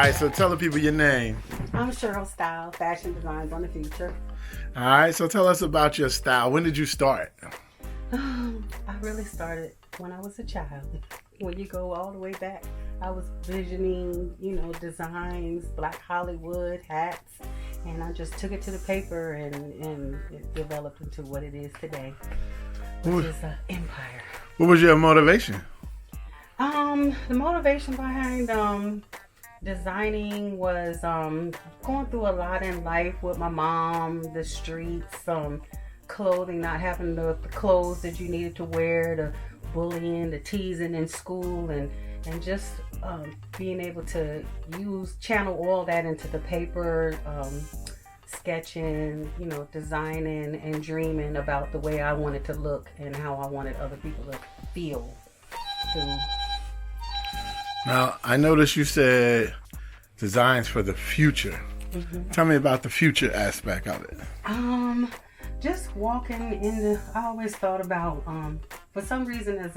right, so tell the people your name. I'm Sheryl Style, Fashion Designs on the Future. All right, so tell us about your style. When did you start? I really started when I was a child. When you go all the way back, I was visioning, designs, Black Hollywood, hats, and I just took it to the paper and it developed into what it is today, which is an empire. What was your motivation? The motivation behind designing was going through a lot in life with my mom, the streets, clothing, not having the clothes that you needed to wear, the bullying, the teasing in school, and just being able to channel all that into the paper, sketching, designing and dreaming about the way I wanted to look and how I wanted other people to feel. Now, I noticed you said designs for the future. Mm-hmm. Tell me about the future aspect of it. Just walking I always thought about, for some reason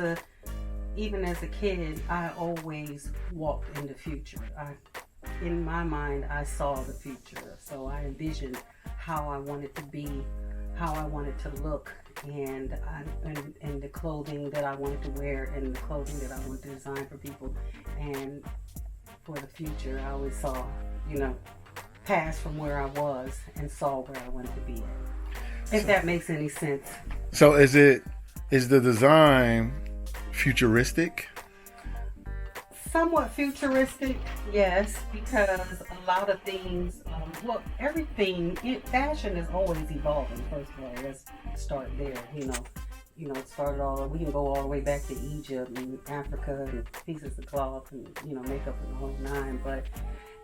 even as a kid, I always walked in the future. In my mind, I saw the future. So I envisioned how I wanted to be, how I wanted to look, and the clothing that I wanted to wear, and the clothing that I wanted to design for people. And for the future, I always saw, past from where I was and saw where I wanted to be at. If that makes any sense. So is the design futuristic? Somewhat futuristic, yes, because a lot of things, fashion is always evolving. First of all, let's start there. It started we can go all the way back to Egypt and Africa and pieces of cloth and, makeup and the whole nine. But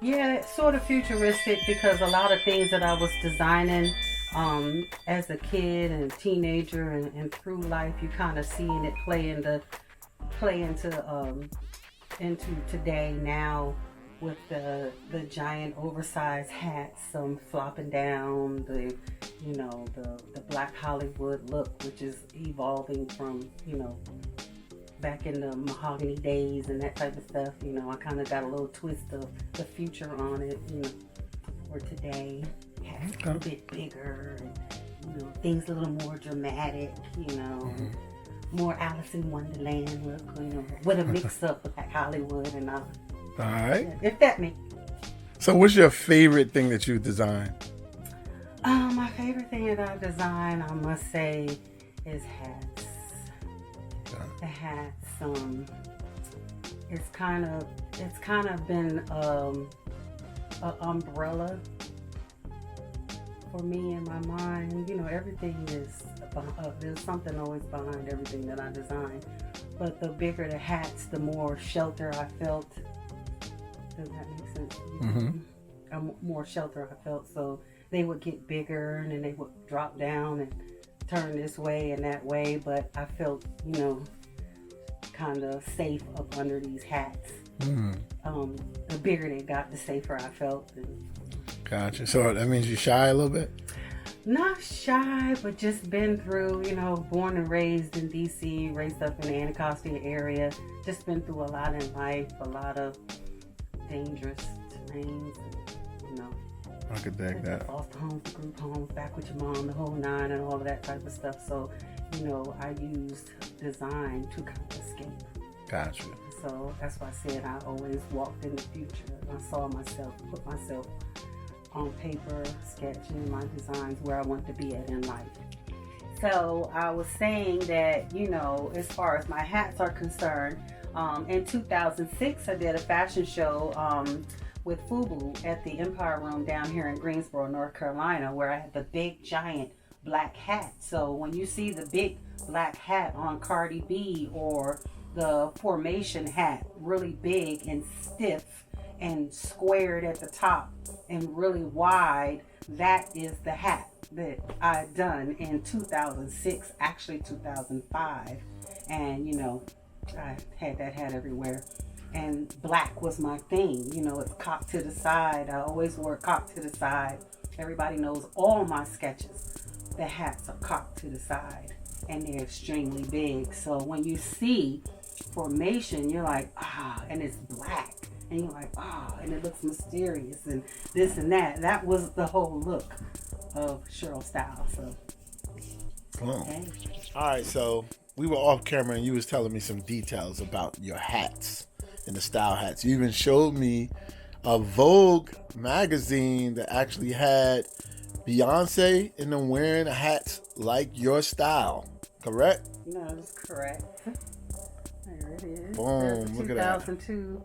yeah, it's sort of futuristic because a lot of things that I was designing as a kid and teenager and through life, you kind of seeing it play into today now with the giant oversized hats, flopping down, the Black Hollywood look, which is evolving from, back in the mahogany days and that type of stuff. I kind of got a little twist of the future on it, for today. Hats a bit bigger and, things a little more dramatic, Mm-hmm. more Alice in Wonderland look, with a mix up with like Hollywood and all. All right. If that makes. So what's your favorite thing that you designed? My favorite thing that I design, I must say, is hats. Okay. The hats, it's kind of been an umbrella for me in my mind. Everything is there's something always behind everything that I design. But the bigger the hats, the more shelter I felt. Does that make sense? Mm-hmm. More shelter I felt. So they would get bigger and then they would drop down and turn this way and that way. But I felt, kind of safe up under these hats. Mm-hmm. The bigger they got, the safer I felt. Gotcha. So that means you're shy a little bit? Not shy, but just been through, born and raised in D.C., raised up in the Anacostia area. Just been through a lot in life, a lot of dangerous terrains, I could dig that. Foster homes, the group homes, back with your mom, the whole nine, and all of that type of stuff. So, I used design to kind of escape. Gotcha. So that's why I said I always walked in the future. I saw myself, put myself on paper, sketching my designs where I want to be at in life. So I was saying that, as far as my hats are concerned, in 2006 I did a fashion show with FUBU at the Empire Room down here in Greensboro, North Carolina, where I had the big giant black hat. So when you see the big black hat on Cardi B, or the formation hat, really big and stiff and squared at the top and really wide, that is the hat that I done in 2006, actually 2005. And I had that hat everywhere, and black was my thing. It's cocked to the side. I always wore it cocked to the side. Everybody knows all my sketches, the hats are cocked to the side and they're extremely big. So when you see formation, you're like, and it's black. and you're like, oh, and it looks mysterious and this and that. That was the whole look of Sheryl style. So, hey. All right, so we were off camera and you was telling me some details about your hats and the style hats. You even showed me a Vogue magazine that actually had Beyonce in them wearing hats like your style, correct? No, that's correct. There it is. Boom, look at that. 2002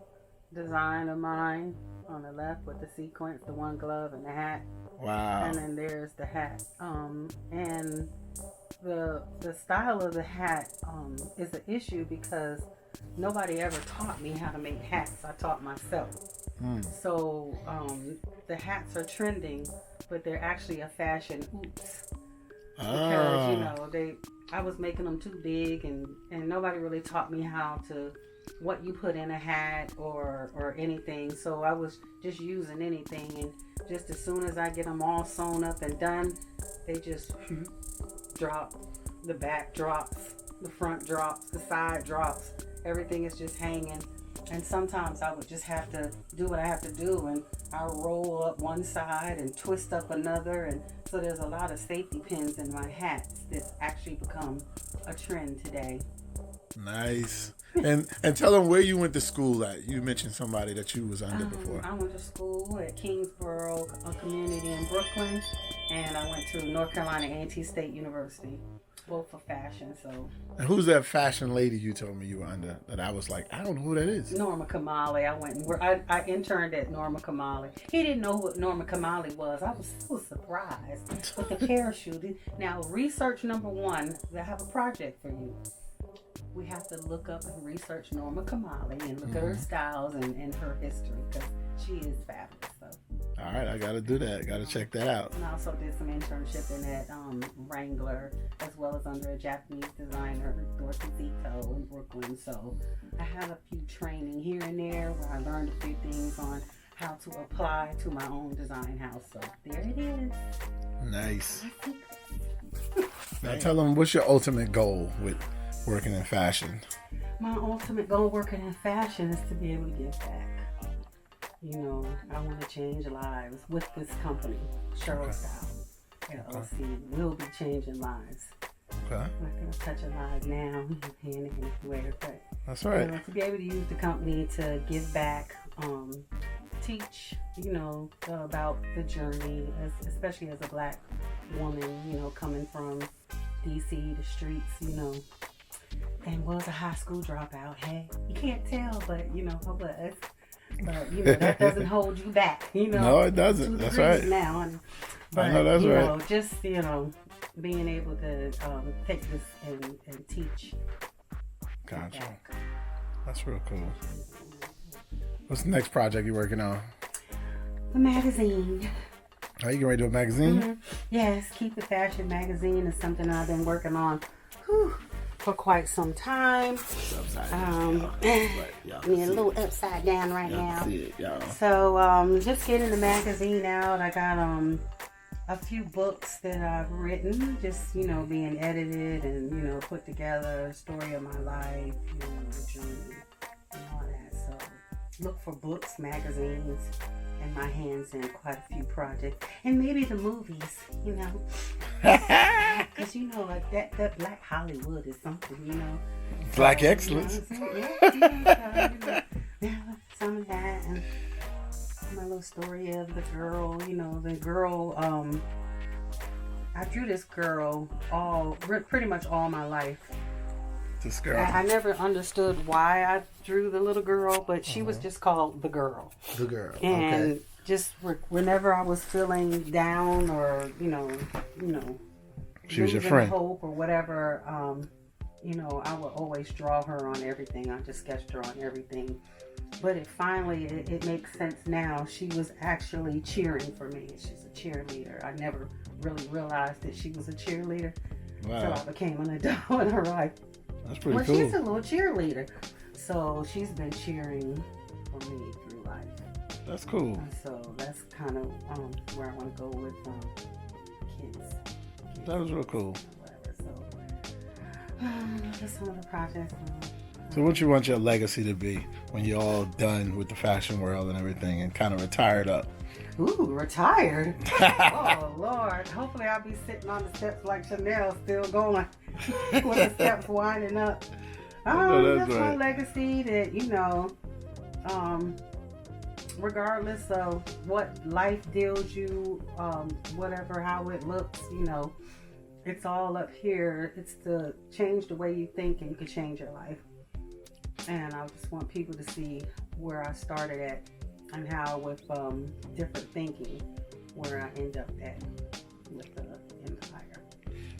design of mine on the left with the sequence, the one glove and the hat. Wow. And then there's the hat. And the style of the hat is an issue because nobody ever taught me how to make hats. I taught myself. So the hats are trending, but they're actually a fashion oops. Because I was making them too big, and nobody really taught me how to what you put in a hat or anything. So I was just using anything, and just as soon as I get them all sewn up and done, they just drop. The back drops, the front drops, the side drops. Everything is just hanging. And sometimes I would just have to do what I have to do, and I'll roll up one side and twist up another. And so there's a lot of safety pins in my hats that's actually become a trend today. Nice. And tell them where you went to school at. You mentioned somebody that you was under before. I went to school at Kingsborough, a community in Brooklyn, and I went to North Carolina A&T State University. Both for fashion, so. And who's that fashion lady you told me you were under? That I was like, I don't know who that is. Norma Kamali. I went and I interned at Norma Kamali. He didn't know what Norma Kamali was. I was so surprised with the parachute. Now, research number one. I have a project for you. We have to look up and research Norma Kamali and look at her styles and her history because she is fabulous. So. All right, I got to do that. Got to check that out. And I also did some internship in at Wrangler, as well as under a Japanese designer, Dorothy Zito in Brooklyn. So I have a few training here and there where I learned a few things on how to apply to my own design house. So there it is. Nice. Now tell them, what's your ultimate goal with working in fashion? My ultimate goal working in fashion is to be able to give back. You know, I want to change lives with this company, Sheryl Style LLC. We'll be changing lives. Okay. I'm not going to touch a lives now, hand anywhere, but that's right. You know, to be able to use the company to give back, teach, about the journey, especially as a Black woman, coming from DC, the streets, and was a high school dropout. Hey, you can't tell, but I was. But that doesn't hold you back, No, it doesn't. That's right. Now, but I know that's right. Just being able to take this and teach. Gotcha. That's real cool. What's the next project you're working on? A magazine. Are you getting ready to do a magazine? Mm-hmm. Yes, Keep It Fashion magazine is something I've been working on. For quite some time. A little upside down right now. See it, so just getting the magazine out. I got a few books that I've written, just being edited and put together, story of my life, the journey and all that. So look for books, magazines, and my hands in quite a few projects, and maybe the movies, because that Black Hollywood is something, Black excellence. Some of that, and my little story of the girl, I drew this girl pretty much all my life. This girl. I never understood why I drew the little girl, but she was just called the girl. The girl. And just whenever I was feeling down or she was your friend. Hope or whatever, I would always draw her on everything. I just sketched her on everything. But it makes sense now. She was actually cheering for me. She's a cheerleader. I never really realized that she was a cheerleader until I became an adult in her life. That's pretty cool. She's a little cheerleader. So she's been cheering for me through life. That's cool. And so that's kind of where I want to go with kids. That was real cool. Whatever. So just some of the projects So what you want your legacy to be when you're all done with the fashion world and everything and kind of retired up? Ooh, retired? Oh, Lord. Hopefully I'll be sitting on the steps like Chanel, still going with the steps winding up. That's my legacy that, regardless of what life deals you, whatever, how it looks, it's all up here. It's to change the way you think and you can change your life. And I just want people to see where I started at and how with different thinking, where I end up at with the empire.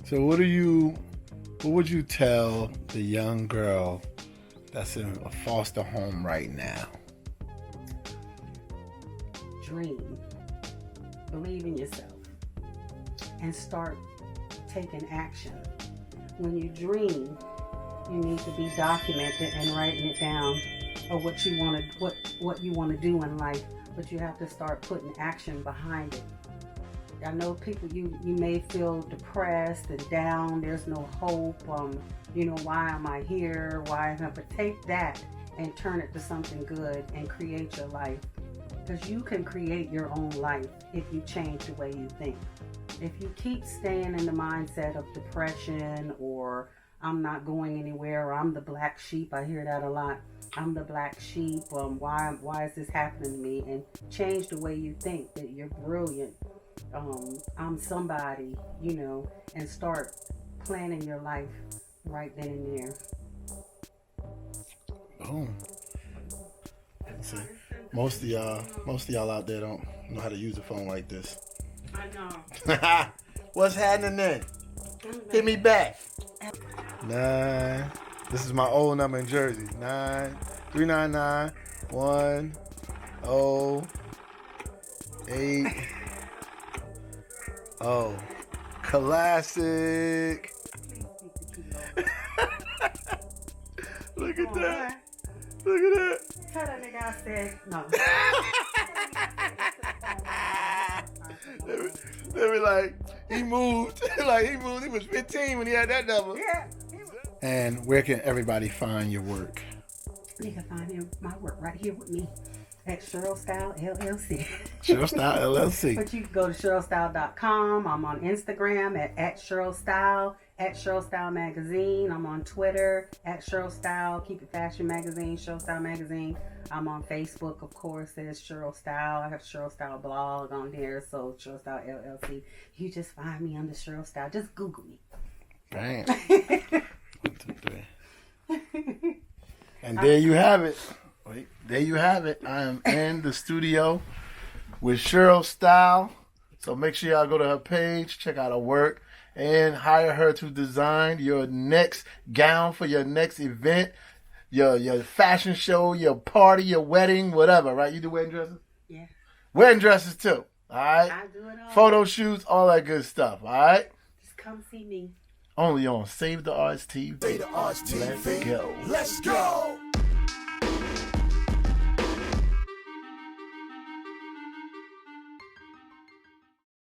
So what would you tell the young girl that's in a foster home right now? Dream. Believe in yourself. And start taking action. When you dream, you need to be documented and writing it down of what you want to do in life, but you have to start putting action behind it. I know people, you may feel depressed and down, there's no hope, why am I here, but take that and turn it to something good and create your life, because you can create your own life if you change the way you think. If you keep staying in the mindset of depression or I'm not going anywhere, or I'm the black sheep, I hear that a lot. I'm the black sheep. Why is this happening to me? And change the way you think that you're brilliant. I'm somebody, and start planning your life right then and there. Boom. See, most of y'all out there don't know how to use a phone like this. I know. What's happening then? Hit me back. 9. This is my old number in Jersey. 9-399-10-8. Oh, classic. Look at that. Look at that. Tell that nigga I said no. They were like, he moved. He was 15 when he had that number. Yeah. And where can everybody find your work? You can find my work right here with me at Sheryl Style LLC. Sheryl Style LLC. But you can go to SherylStyle.com. I'm on Instagram at Sheryl Style, at Sheryl Style Magazine. I'm on Twitter at Sheryl Style, Keep It Fashion Magazine, Sheryl Style Magazine. I'm on Facebook, of course, as Sheryl Style. I have Sheryl Style blog on there, so Sheryl Style LLC. You just find me under Sheryl Style. Just Google me. Bang. 1, 2, 3. And there you have it. Wait, there you have it. I am in the studio with Sheryl Style. So make sure y'all go to her page, check out her work, and hire her to design your next gown for your next event, your fashion show, your party, your wedding, whatever, right? You do wedding dresses? Yeah. Wedding dresses too, all right? I do it all. Photo shoots, all that good stuff, all right? Just come see me. Only on Save the Arts TV. Save the Arts TV. Let's go. Let's go.